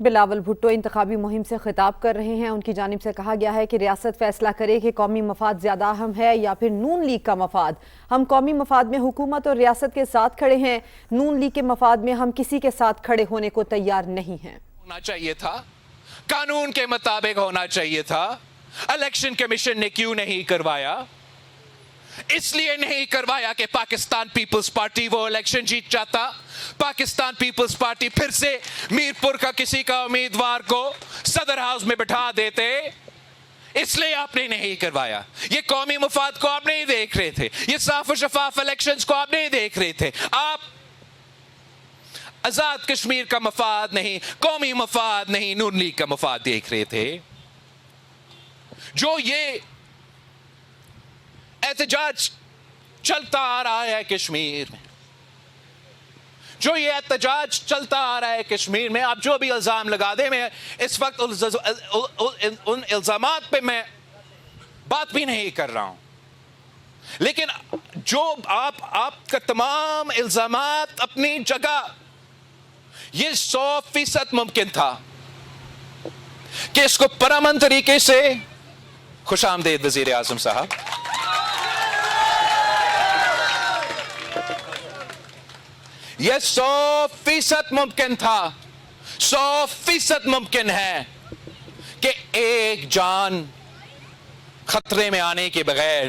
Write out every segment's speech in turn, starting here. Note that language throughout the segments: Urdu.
بلاول بھٹو انتخابی مہم سے خطاب کر رہے ہیں۔ ان کی جانب سے کہا گیا ہے کہ ریاست فیصلہ کرے کہ قومی مفاد زیادہ اہم ہے یا پھر نون لیگ کا مفاد۔ ہم قومی مفاد میں حکومت اور ریاست کے ساتھ کھڑے ہیں، نون لیگ کے مفاد میں ہم کسی کے ساتھ کھڑے ہونے کو تیار نہیں ہیں۔ ہونا چاہیے تھا، قانون کے مطابق ہونا چاہیے تھا۔ الیکشن کمیشن نے کیوں نہیں کروایا؟ اس لیے نہیں کروایا کہ پاکستان پیپلز پارٹی وہ الیکشن جیت جاتا، پاکستان پیپلز پارٹی پھر سے میرپور کا کسی کا امیدوار کو صدر ہاؤس میں بٹھا دیتے، اس لیے آپ نے نہیں کروایا۔ یہ قومی مفاد کو آپ نہیں دیکھ رہے تھے، یہ صاف و شفاف الیکشنز کو آپ نہیں دیکھ رہے تھے، آپ آزاد کشمیر کا مفاد نہیں، قومی مفاد نہیں، نون لیگ کا مفاد دیکھ رہے تھے۔ جو یہ احتجاج چلتا آ رہا ہے کشمیر میں، جو یہ احتجاج چلتا آ رہا ہے کشمیر میں، آپ جو بھی الزام لگا دیں، میں اس وقت ان الزامات پہ میں بات بھی نہیں کر رہا ہوں، لیکن جو آپ کا تمام الزامات اپنی جگہ، یہ 100% ممکن تھا کہ اس کو پرامن طریقے سے خوش آمدید وزیر اعظم صاحب، یہ 100% ممکن تھا، 100% ممکن ہے کہ ایک جان خطرے میں آنے کے بغیر،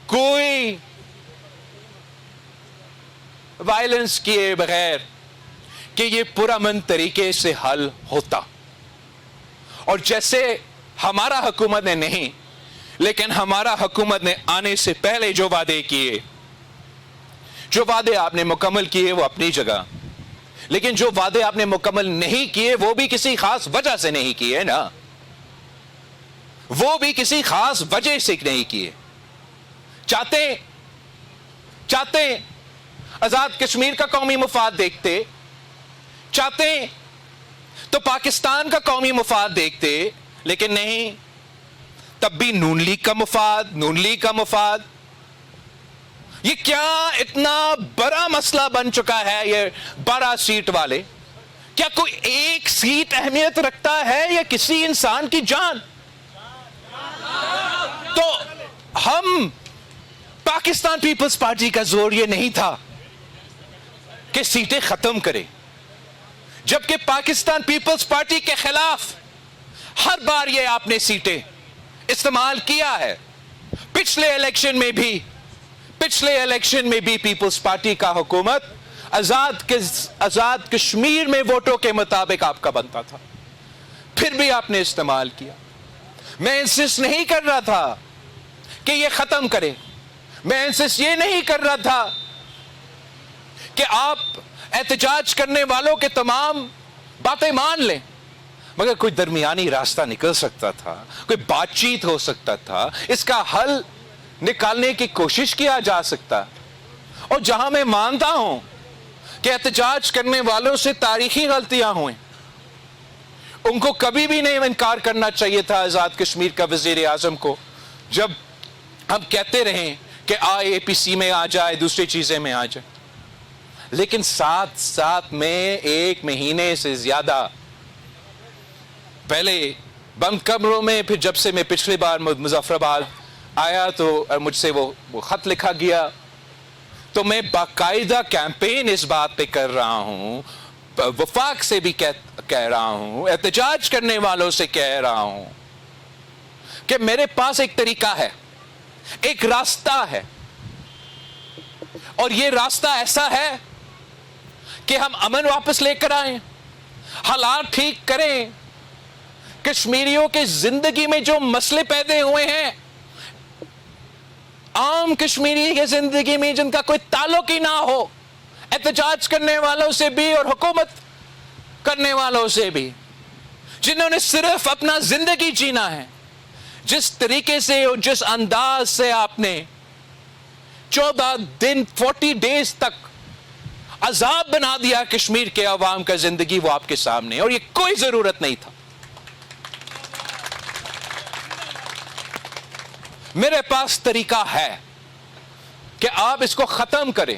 کوئی وائلنس کیے بغیر، کہ یہ پرامن طریقے سے حل ہوتا۔ اور جیسے ہمارا حکومت نے نہیں، لیکن ہمارا حکومت نے آنے سے پہلے جو وعدے کیے، جو وعدے آپ نے مکمل کیے وہ اپنی جگہ، لیکن جو وعدے آپ نے مکمل نہیں کیے وہ بھی کسی خاص وجہ سے نہیں کیے نا، وہ بھی کسی خاص وجہ سے نہیں کیے۔ چاہتے آزاد کشمیر کا قومی مفاد دیکھتے، چاہتے تو پاکستان کا قومی مفاد دیکھتے، لیکن نہیں، تب بھی نون لیگ کا مفاد۔ یہ کیا اتنا بڑا مسئلہ بن چکا ہے یہ 12 سیٹ والے؟ کیا کوئی ایک سیٹ اہمیت رکھتا ہے یا کسی انسان کی جان؟ تو ہم پاکستان پیپلز پارٹی کا زور یہ نہیں تھا کہ سیٹیں ختم کرے، جبکہ پاکستان پیپلز پارٹی کے خلاف ہر بار یہ آپ نے سیٹیں استعمال کیا ہے۔ پچھلے الیکشن میں بھی پیپلز پارٹی کا حکومت آزاد کشمیر میں ووٹوں کے مطابق آپ کا بنتا تھا، پھر بھی آپ نے استعمال کیا۔ میں انسسٹ نہیں کر رہا تھا کہ یہ ختم کرے، میں انسسٹ یہ نہیں کر رہا تھا کہ آپ احتجاج کرنے والوں کے تمام باتیں مان لیں، مگر کوئی درمیانی راستہ نکل سکتا تھا، کوئی بات چیت ہو سکتا تھا، اس کا حل نکالنے کی کوشش کیا جا سکتا۔ اور جہاں میں مانتا ہوں کہ احتجاج کرنے والوں سے تاریخی غلطیاں ہوئیں، ان کو کبھی بھی نہیں انکار کرنا چاہیے تھا آزاد کشمیر کا وزیر اعظم کو، جب ہم کہتے رہیں کہ اے پی سی میں آ جائے، دوسری چیزیں میں آ جائے، لیکن ساتھ میں ایک مہینے سے زیادہ پہلے بند کمروں میں، پھر جب سے میں پچھلی بار مظفر آباد آیا تو مجھ سے وہ خط لکھا گیا، تو میں باقاعدہ کیمپین اس بات پہ کر رہا ہوں، وفاق سے بھی کہہ رہا ہوں، احتجاج کرنے والوں سے کہہ رہا ہوں کہ میرے پاس ایک طریقہ ہے، ایک راستہ ہے، اور یہ راستہ ایسا ہے کہ ہم امن واپس لے کر آئیں، حالات ٹھیک کریں، کشمیریوں کے زندگی میں جو مسئلے پیدا ہوئے ہیں، عام کشمیری کے زندگی میں جن کا کوئی تعلق ہی نہ ہو، احتجاج کرنے والوں سے بھی اور حکومت کرنے والوں سے بھی، جنہوں نے صرف اپنا زندگی جینا ہے، جس طریقے سے اور جس انداز سے آپ نے 14 دن 40 ڈیز تک عذاب بنا دیا کشمیر کے عوام کا زندگی، وہ آپ کے سامنے، اور یہ کوئی ضرورت نہیں تھا۔ میرے پاس طریقہ ہے کہ آپ اس کو ختم کریں،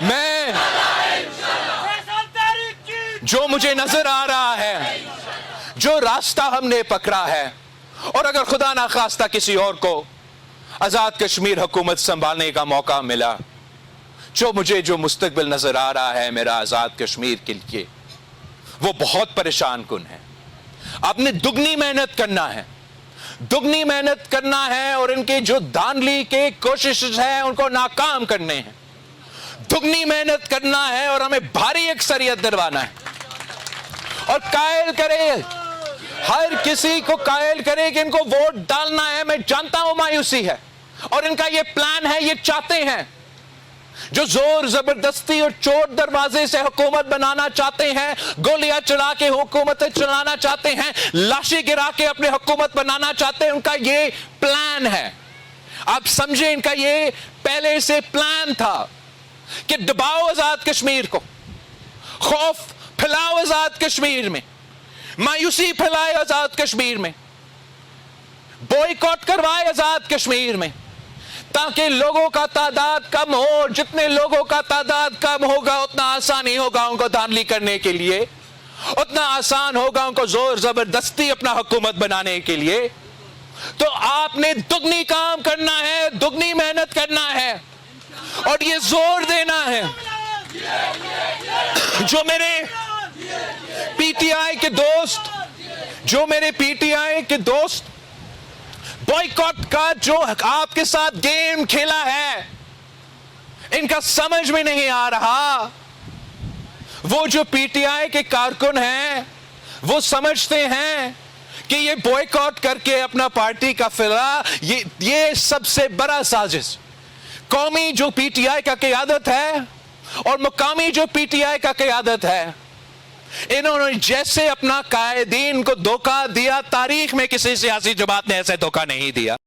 میں جو مجھے نظر آ رہا ہے، جو راستہ ہم نے پکڑا ہے، اور اگر خدا نخواستہ کسی اور کو آزاد کشمیر حکومت سنبھالنے کا موقع ملا، جو مستقبل نظر آ رہا ہے میرا آزاد کشمیر کے لیے، وہ بہت پریشان کن ہے۔ آپ نے دگنی محنت کرنا ہے اور ان کے جو دھاندلی کے کوششیں ہیں ان کو ناکام کرنے ہیں۔ دگنی محنت کرنا ہے اور ہمیں بھاری اکثریت دلوانا ہے، اور قائل کرے، ہر کسی کو قائل کرے کہ ان کو ووٹ ڈالنا ہے۔ میں جانتا ہوں مایوسی ہے، اور ان کا یہ پلان ہے، یہ چاہتے ہیں، جو زور زبردستی اور چور دروازے سے حکومت بنانا چاہتے ہیں، گولیاں چلا کے حکومتیں چلانا چاہتے ہیں، لاشیں گرا کے اپنے حکومت بنانا چاہتے ہیں، ان کا یہ پلان ہے۔ آپ سمجھیں، ان کا یہ پہلے سے پلان تھا کہ دباؤ آزاد کشمیر کو، خوف پھیلاؤ آزاد کشمیر میں، مایوسی پھیلائے آزاد کشمیر میں، بوائیکاٹ کروائے آزاد کشمیر میں، تاکہ لوگوں کا تعداد کم ہو۔ جتنے لوگوں کا تعداد کم ہوگا اتنا آسانی ہوگا ان کو دھاندلی کرنے کے لیے، اتنا آسان ہوگا ان کو زور زبردستی اپنا حکومت بنانے کے لیے۔ تو آپ نے دگنی کام کرنا ہے، دگنی محنت کرنا ہے، اور یہ زور دینا ہے۔ جو میرے پی ٹی آئی کے دوست بوائیکاٹ کا جو آپ کے ساتھ گیم کھیلا ہے، ان کا سمجھ میں نہیں آ رہا۔ وہ جو پی ٹی آئی کے کارکن ہیں وہ سمجھتے ہیں کہ یہ بوائیکاٹ کر کے اپنا پارٹی کا فلا، یہ سب سے بڑا سازش۔ قومی جو پی ٹی آئی کا قیادت ہے اور مقامی جو پی ٹی آئی کا قیادت ہے، انہوں نے جیسے اپنا قائدین کو دھوکہ دیا، تاریخ میں کسی سیاسی جماعت نے ایسے دھوکہ نہیں دیا۔